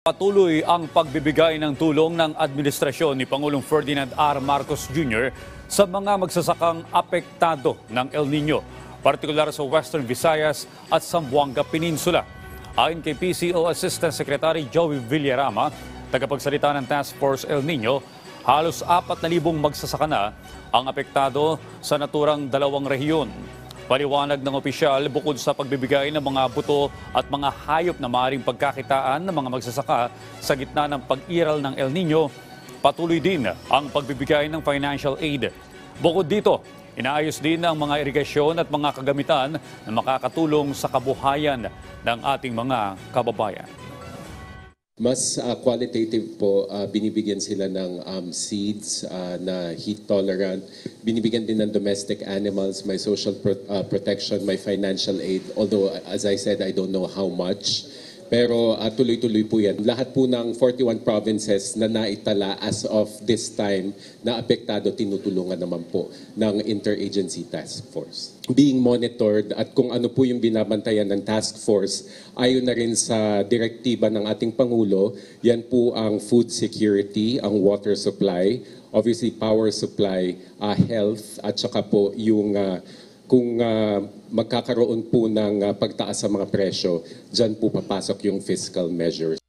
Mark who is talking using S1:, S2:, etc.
S1: Patuloy ang pagbibigay ng tulong ng administrasyon ni Pangulong Ferdinand R. Marcos Jr. sa mga magsasakang apektado ng El Nino, partikular sa Western Visayas at Zamboanga Peninsula. Ayon kay PCO Assistant Secretary Joey Villarama, tagapagsalita ng Task Force El Nino, halos 4,000 magsasaka na ang apektado sa naturang dalawang rehiyon. Paliwanag ng opisyal, bukod sa pagbibigay ng mga buto at mga hayop na maaaring pagkakitaan ng mga magsasaka sa gitna ng pag-iral ng El Nino, patuloy din ang pagbibigay ng financial aid. Bukod dito, inaayos din ang mga irigasyon at mga kagamitan na makakatulong sa kabuhayan ng ating mga kababayan.
S2: Mas qualitative po, binibigyan sila ng seeds na heat tolerant. Binibigyan din ng domestic animals, may social protection, may financial aid. Although, as I said, I don't know how much. Pero tuloy-tuloy po yan. Lahat po ng 41 provinces na naitala as of this time na apektado, tinutulungan naman po ng Interagency Task Force. Being monitored at kung ano po yung binabantayan ng task force, ayon na rin sa direktiba ng ating Pangulo, yan po ang food security, ang water supply, obviously power supply, health, at saka po yung kung magkakaroon po ng pagtaas sa mga presyo, dyan po papasok yung fiscal measures.